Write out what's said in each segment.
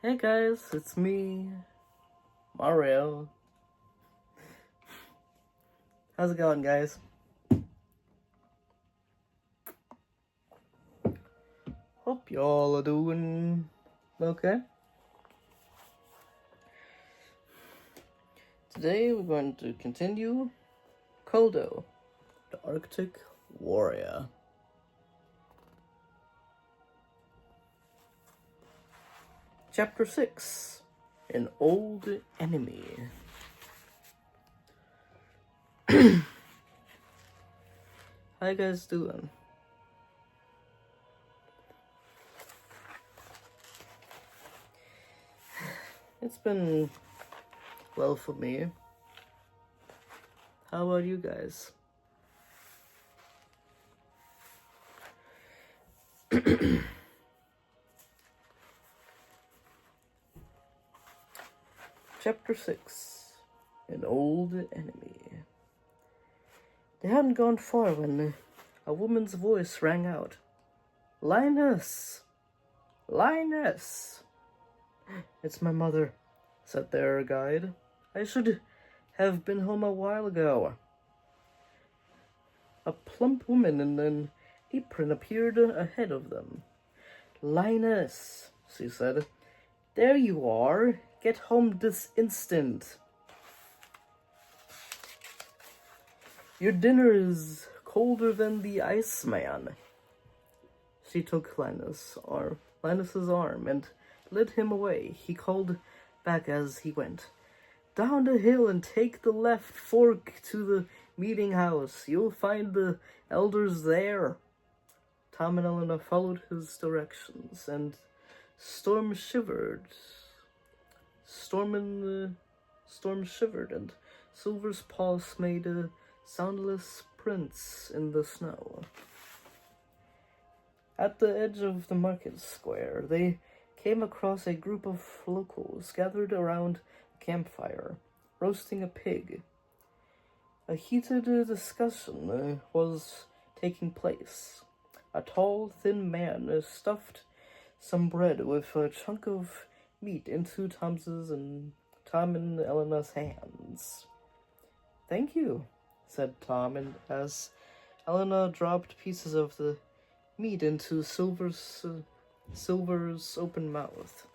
Hey guys, it's me, Mario. How's it going, guys? Hope y'all are doing okay. Today we're going to continue Koldo, the Arctic Warrior. Chapter 6, An Old Enemy. How you guys doing? It's been well for me. How about you guys? Chapter 6, An Old Enemy. They hadn't gone far when a woman's voice rang out. "Linus! Linus!" "It's my mother," said their guide. "I should have been home a while ago." A plump woman in an apron appeared ahead of them. "Linus," she said, "there you are. Get home this instant. Your dinner is colder than the Iceman." She took Linus's arm and led him away. He called back as he went. "Down the hill and take the left fork to the meeting house. You'll find the elders there." Tom and Elena followed his directions, and Storm shivered, and Silver's paws made soundless prints in the snow. At the edge of the market square, they came across a group of locals gathered around a campfire, roasting a pig. A heated discussion was taking place. A tall, thin man stuffed some bread with a chunk of meat into Tom and Elena's hands. "Thank you," said Tom, and as Elena dropped pieces of the meat into Silver's open mouth.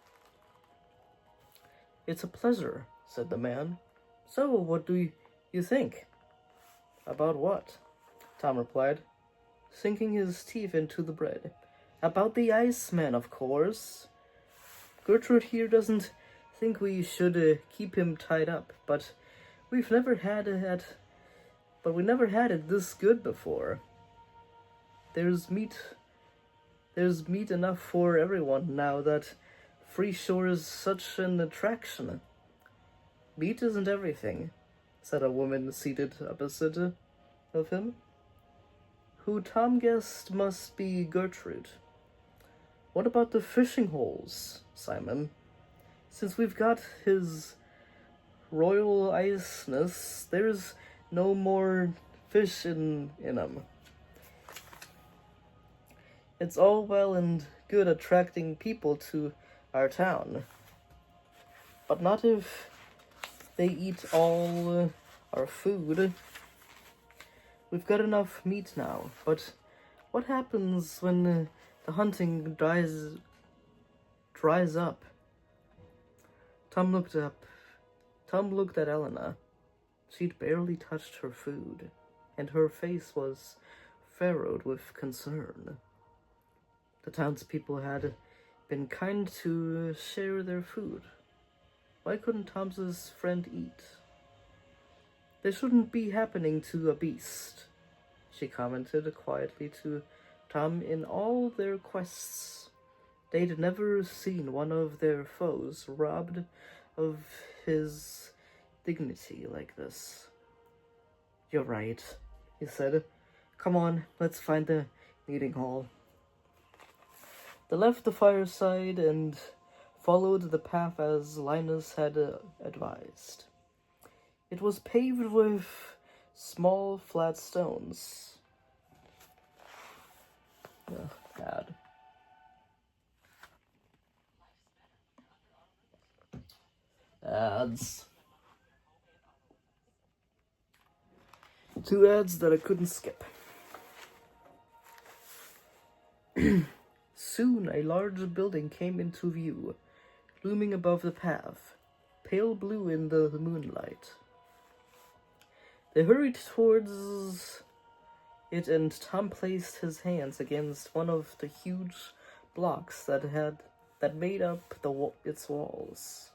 "It's a pleasure," said the man. "So, what do you think?" "About what?" Tom replied, sinking his teeth into the bread. "About the Iceman, of course. Gertrude here doesn't think we should keep him tied up, but we never had it this good before. There's meat enough for everyone now that Free Shore is such an attraction." "Meat isn't everything," said a woman seated opposite of him, who Tom guessed must be Gertrude. "What about the fishing holes, Simon? Since we've got his royal iceness, there's no more fish in 'em. It's all well and good attracting people to our town, but not if they eat all our food. We've got enough meat now, but what happens when the hunting dries up?" Tom looked at Elena. She'd barely touched her food, and her face was furrowed with concern. The townspeople had been kind to share their food. Why couldn't Tom's friend eat? "This shouldn't be happening to a beast," she commented quietly to Tom. "In all their quests, they'd never seen one of their foes robbed of his dignity like this." "You're right," he said. "Come on, let's find the meeting hall." They left the fireside and followed the path as Linus had advised. It was paved with small, flat stones. Bad. Ads. 2 ads that I couldn't skip. Soon a large building came into view, looming above the path, pale blue in the moonlight. They hurried towards it, and Tom placed his hands against one of the huge blocks that made up its walls.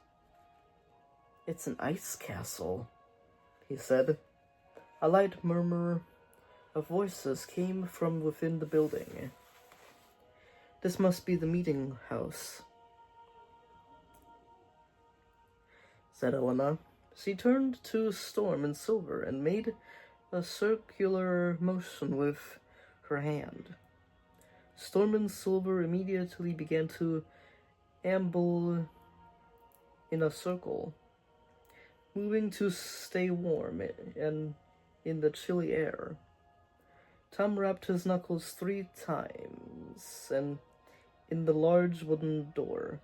"It's an ice castle," he said. A light murmur of voices came from within the building. "This must be the meeting house," said Elena. She turned to Storm and Silver and made a circular motion with her hand. Storm and Silver immediately began to amble in a circle, moving to stay warm and in the chilly air. Tom rapped his knuckles 3 times and in the large wooden door.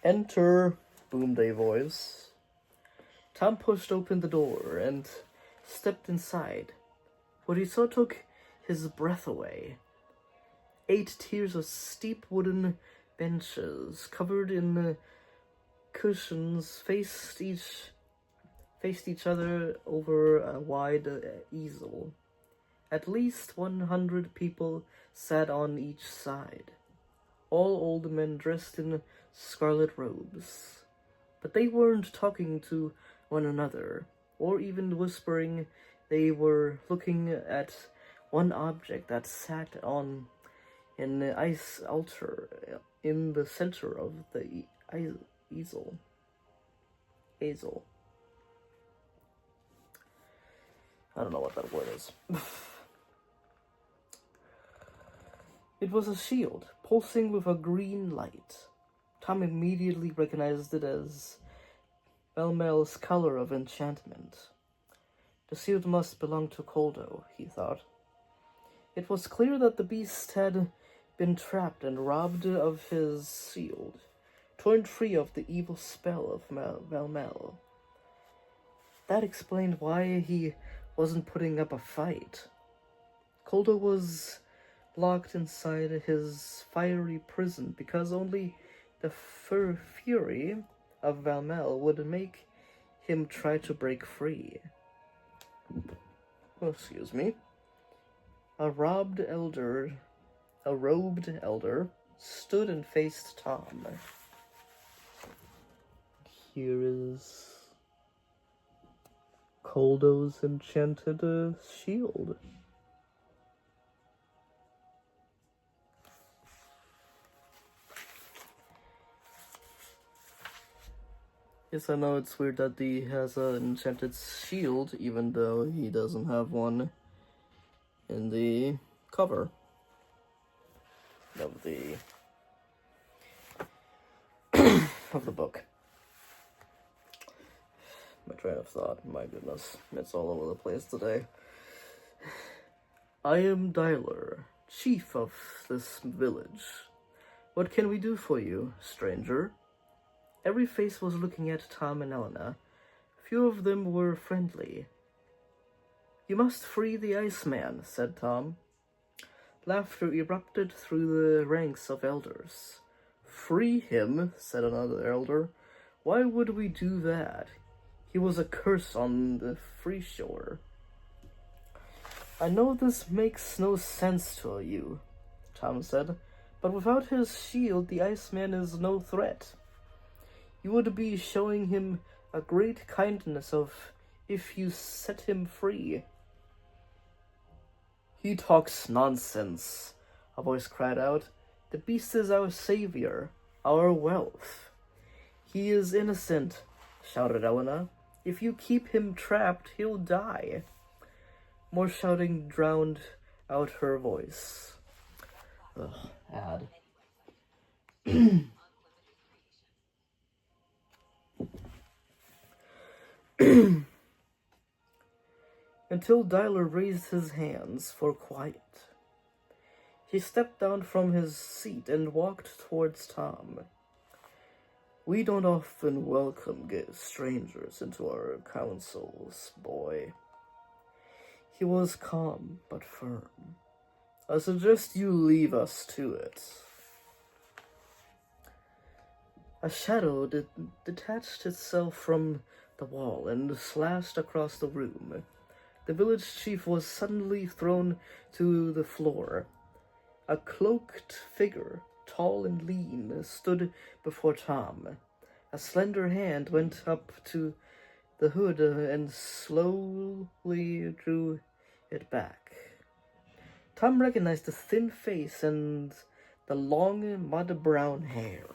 "Enter," boomed a voice. Tom pushed open the door and stepped inside. What he saw took his breath away. 8 tiers of steep wooden benches covered in cushions faced each other over a wide easel. At least 100 people sat on each side, all old men dressed in scarlet robes. But they weren't talking to one another, or even whispering. They were looking at one object that sat on an ice altar in the center of the easel. I don't know what that word is. It was a shield, pulsing with a green light. Tom immediately recognized it as Melmel's color of enchantment. The shield must belong to Koldo, he thought. It was clear that the beast had been trapped and robbed of his shield, torn free of the evil spell of Melmel. That explained why he wasn't putting up a fight. Koldo was locked inside his fiery prison because only the fury of Valmel would make him try to break free. Oh, excuse me. A robed elder stood and faced Tom. Here is Koldo's enchanted shield. Yes, I know it's weird that he has an enchanted shield, even though he doesn't have one in the cover of the of the book. My train of thought, my goodness, it's all over the place today. "I am Dyler, chief of this village. What can we do for you, stranger?" Every face was looking at Tom and Elena. Few of them were friendly. "You must free the Iceman," said Tom. Laughter erupted through the ranks of elders. "Free him?" said another elder. "Why would we do that? He was a curse on the free shore." "I know this makes no sense to you," Tom said, "but without his shield, the Iceman is no threat. You would be showing him a great kindness if you set him free." "He talks nonsense," a voice cried out. "The beast is our savior, our wealth." "He is innocent," shouted Elena. "If you keep him trapped, he'll die." More shouting drowned out her voice. Ugh, ad. Until Dyler raised his hands for quiet. He stepped down from his seat and walked towards Tom. "We don't often welcome strangers into our councils, boy." He was calm but firm. "I suggest you leave us to it." A shadow detached itself from the wall and slashed across the room. The village chief was suddenly thrown to the floor. A cloaked figure, tall and lean, stood before Tom. A slender hand went up to the hood and slowly drew it back. Tom recognized the thin face and the long, mud-brown hair.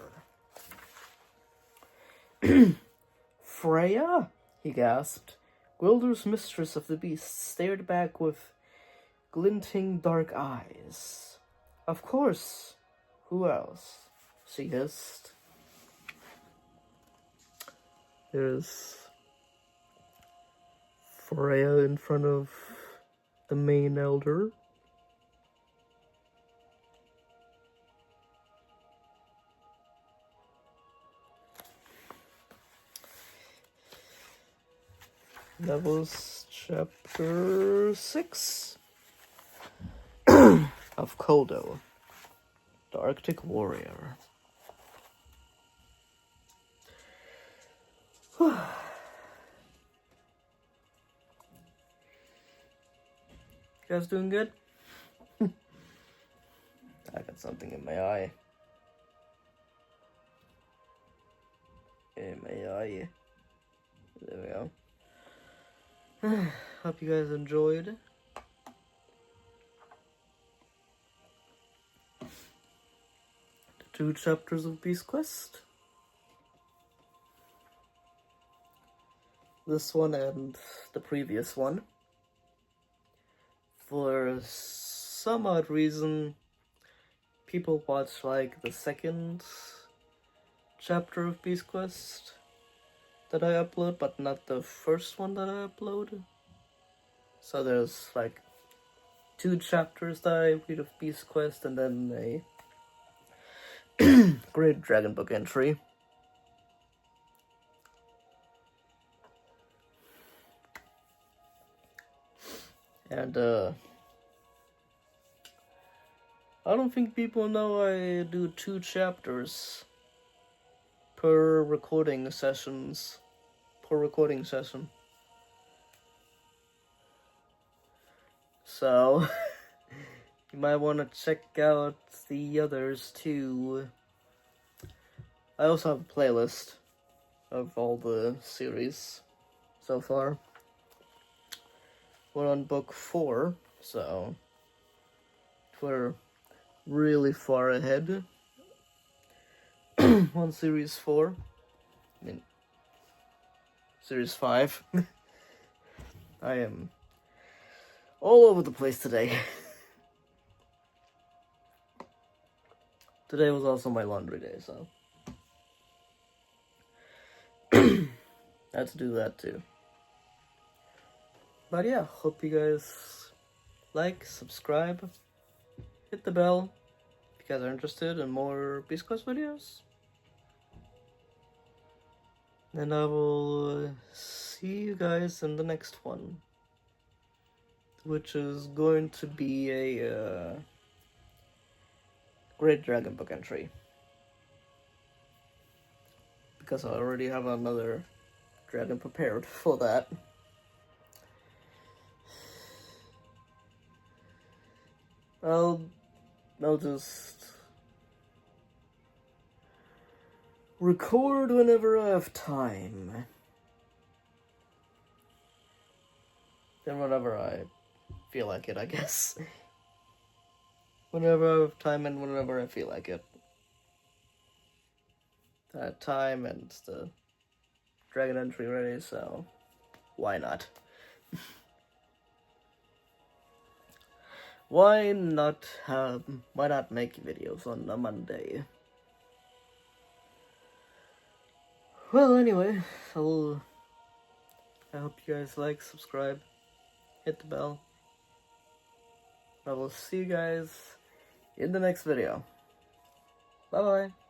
"Freya?" he gasped. Gwildur's mistress of the beasts stared back with glinting dark eyes. "Of course. Who else?" she hissed. There's Freya in front of the main elder. That was chapter 6 of Koldo, the Arctic Warrior. You guys doing good? I got something in my eye. In my eye. There we go. Hope you guys enjoyed. The 2 chapters of Beast Quest. This one and the previous one. For some odd reason, people watch like the second chapter of Beast Quest that I upload, but not the first one that I upload. So there's like 2 chapters that I read of Beast Quest and then a Great Dragon Book entry. And I don't think people know I do 2 chapters per recording session. So you might want to check out the others too. I also have a playlist of all the series so far. We're on book 4, so we're really far ahead on series 4. I mean, series 5. I am all over the place today. Today was also my laundry day, so I had to do that too. But yeah, hope you guys like, subscribe, hit the bell if you guys are interested in more Beast Quest videos. And I will see you guys in the next one, which is going to be a Great Dragon Book entry. Because I already have another dragon prepared for that. I'll just record whenever I have time. And whenever I feel like it, I guess. Whenever I have time and whenever I feel like it. Time and the dragon entry ready, so why not? Why not make videos on a Monday? Well, anyway, I hope you guys like, subscribe, hit the bell. I will see you guys in the next video. Bye bye.